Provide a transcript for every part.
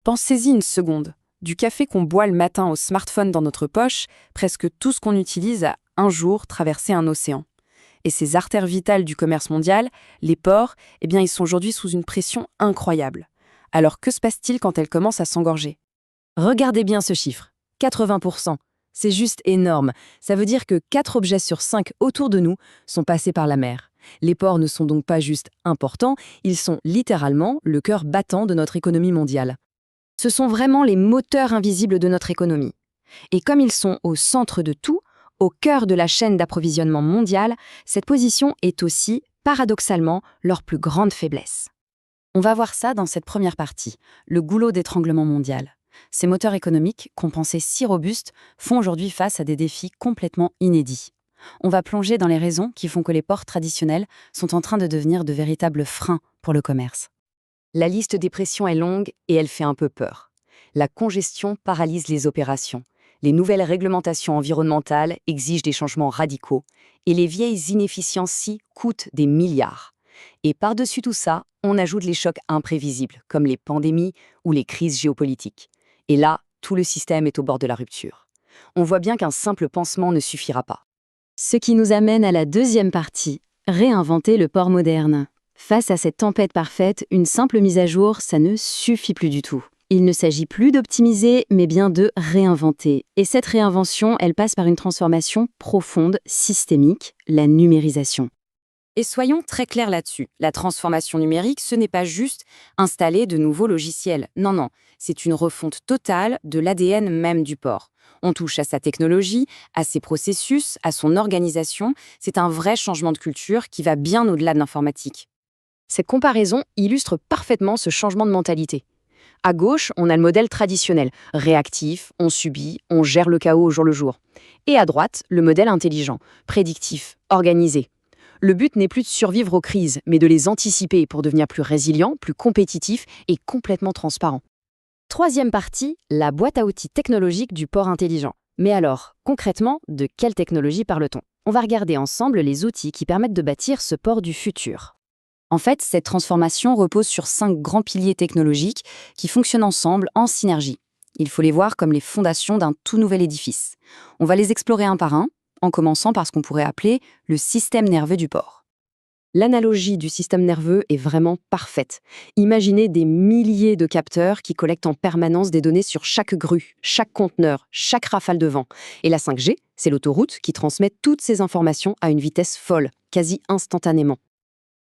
Pensez-y une seconde. Du café qu'on boit le matin au smartphone dans notre poche, presque tout ce qu'on utilise a un jour traversé un océan. Et ces artères vitales du commerce mondial, les ports, eh bien, ils sont aujourd'hui sous une pression incroyable. Alors que se passe-t-il quand elles commencent à s'engorger? Regardez bien ce chiffre, 80%. C'est juste énorme. Ça veut dire que 4 objets sur 5 autour de nous sont passés par la mer. Les ports ne sont donc pas juste importants, ils sont littéralement le cœur battant de notre économie mondiale. Ce sont vraiment les moteurs invisibles de notre économie. Et comme ils sont au centre de tout, au cœur de la chaîne d'approvisionnement mondiale, cette position est aussi, paradoxalement, leur plus grande faiblesse. On va voir ça dans cette première partie, le goulot d'étranglement mondial. Ces moteurs économiques, qu'on pensait si robustes, font aujourd'hui face à des défis complètement inédits. On va plonger dans les raisons qui font que les ports traditionnels sont en train de devenir de véritables freins pour le commerce. La liste des pressions est longue et elle fait un peu peur. La congestion paralyse les opérations. Les nouvelles réglementations environnementales exigent des changements radicaux et les vieilles inefficiencies coûtent des milliards. Et par-dessus tout ça, on ajoute les chocs imprévisibles, comme les pandémies ou les crises géopolitiques. Et là, tout le système est au bord de la rupture. On voit bien qu'un simple pansement ne suffira pas. Ce qui nous amène à la deuxième partie, réinventer le port moderne. Face à cette tempête parfaite, une simple mise à jour, ça ne suffit plus du tout. Il ne s'agit plus d'optimiser, mais bien de réinventer. Et cette réinvention, elle passe par une transformation profonde, systémique, la numérisation. Et soyons très clairs là-dessus, la transformation numérique, ce n'est pas juste installer de nouveaux logiciels. Non, non, c'est une refonte totale de l'ADN même du port. On touche à sa technologie, à ses processus, à son organisation. C'est un vrai changement de culture qui va bien au-delà de l'informatique. Cette comparaison illustre parfaitement ce changement de mentalité. À gauche, on a le modèle traditionnel, réactif, on subit, on gère le chaos au jour le jour. Et à droite, le modèle intelligent, prédictif, organisé. Le but n'est plus de survivre aux crises, mais de les anticiper pour devenir plus résilient, plus compétitif et complètement transparent. Troisième partie, la boîte à outils technologique du port intelligent. Mais alors, concrètement, de quelle technologie parle-t-on? On va regarder ensemble les outils qui permettent de bâtir ce port du futur. En fait, cette transformation repose sur 5 grands piliers technologiques qui fonctionnent ensemble en synergie. Il faut les voir comme les fondations d'un tout nouvel édifice. On va les explorer un par un, en commençant par ce qu'on pourrait appeler le système nerveux du port. L'analogie du système nerveux est vraiment parfaite. Imaginez des milliers de capteurs qui collectent en permanence des données sur chaque grue, chaque conteneur, chaque rafale de vent. Et la 5G, c'est l'autoroute qui transmet toutes ces informations à une vitesse folle, quasi instantanément.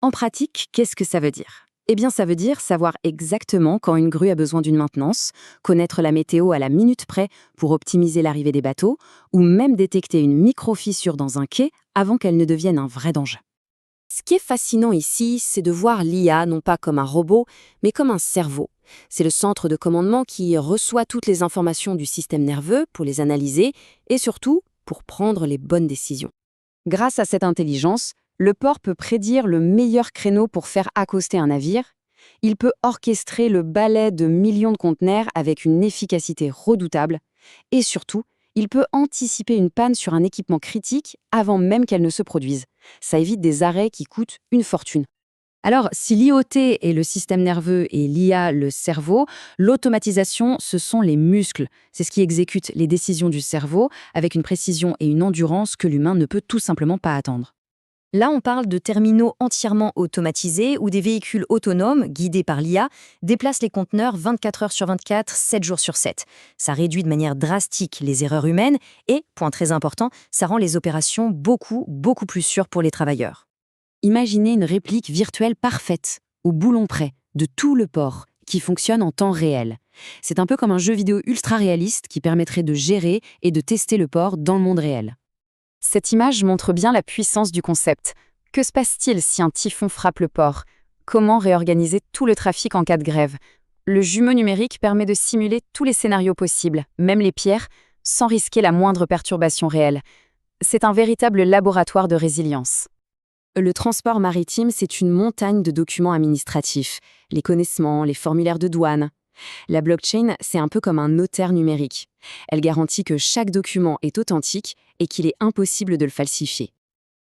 En pratique, qu'est-ce que ça veut dire? Eh bien, ça veut dire savoir exactement quand une grue a besoin d'une maintenance, connaître la météo à la minute près pour optimiser l'arrivée des bateaux, ou même détecter une micro-fissure dans un quai avant qu'elle ne devienne un vrai danger. Ce qui est fascinant ici, c'est de voir l'IA non pas comme un robot, mais comme un cerveau. C'est le centre de commandement qui reçoit toutes les informations du système nerveux pour les analyser et surtout pour prendre les bonnes décisions. Grâce à cette intelligence, le port peut prédire le meilleur créneau pour faire accoster un navire. Il peut orchestrer le balai de millions de conteneurs avec une efficacité redoutable. Et surtout, il peut anticiper une panne sur un équipement critique avant même qu'elle ne se produise. Ça évite des arrêts qui coûtent une fortune. Alors, si l'IoT est le système nerveux et l'IA le cerveau, l'automatisation, ce sont les muscles. C'est ce qui exécute les décisions du cerveau avec une précision et une endurance que l'humain ne peut tout simplement pas attendre. Là, on parle de terminaux entièrement automatisés où des véhicules autonomes, guidés par l'IA, déplacent les conteneurs 24 heures sur 24, 7 jours sur 7. Ça réduit de manière drastique les erreurs humaines et, point très important, ça rend les opérations beaucoup plus sûres pour les travailleurs. Imaginez une réplique virtuelle parfaite, au boulon près, de tout le port, qui fonctionne en temps réel. C'est un peu comme un jeu vidéo ultra réaliste qui permettrait de gérer et de tester le port dans le monde réel. Cette image montre bien la puissance du concept. Que se passe-t-il si un typhon frappe le port? Comment réorganiser tout le trafic en cas de grève? Le jumeau numérique permet de simuler tous les scénarios possibles, même les pires, sans risquer la moindre perturbation réelle. C'est un véritable laboratoire de résilience. Le transport maritime, c'est une montagne de documents administratifs, les connaissements, les formulaires de douane. La blockchain, c'est un peu comme un notaire numérique. Elle garantit que chaque document est authentique et qu'il est impossible de le falsifier.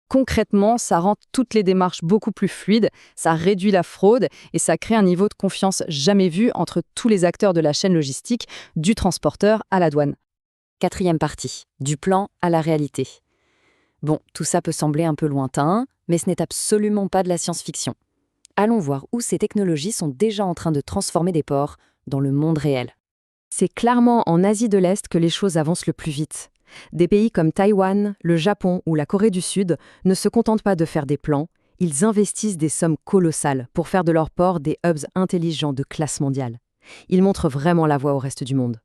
Concrètement, ça rend toutes les démarches beaucoup plus fluides, ça réduit la fraude et ça crée un niveau de confiance jamais vu entre tous les acteurs de la chaîne logistique, du transporteur à la douane. Quatrième partie, du plan à la réalité. Bon, tout ça peut sembler un peu lointain, mais ce n'est absolument pas de la science-fiction. Allons voir où ces technologies sont déjà en train de transformer des ports dans le monde réel. C'est clairement en Asie de l'Est que les choses avancent le plus vite. Des pays comme Taïwan, le Japon ou la Corée du Sud ne se contentent pas de faire des plans, ils investissent des sommes colossales pour faire de leurs ports des hubs intelligents de classe mondiale. Ils montrent vraiment la voie au reste du monde.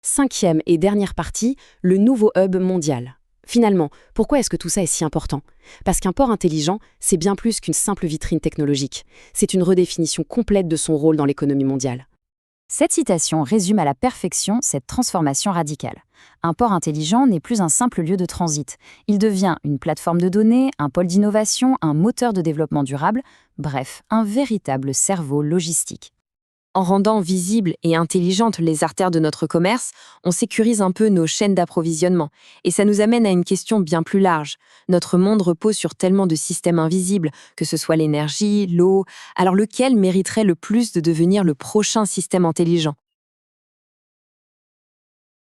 Cinquième et dernière partie, le nouveau hub mondial. Finalement, pourquoi est-ce que tout ça est si important? Parce qu'un port intelligent, c'est bien plus qu'une simple vitrine technologique. C'est une redéfinition complète de son rôle dans l'économie mondiale. Cette citation résume à la perfection cette transformation radicale. Un port intelligent n'est plus un simple lieu de transit. Il devient une plateforme de données, un pôle d'innovation, un moteur de développement durable, bref, un véritable cerveau logistique. En rendant visibles et intelligentes les artères de notre commerce, on sécurise un peu nos chaînes d'approvisionnement. Et ça nous amène à une question bien plus large. Notre monde repose sur tellement de systèmes invisibles, que ce soit l'énergie, l'eau, alors lequel mériterait le plus de devenir le prochain système intelligent?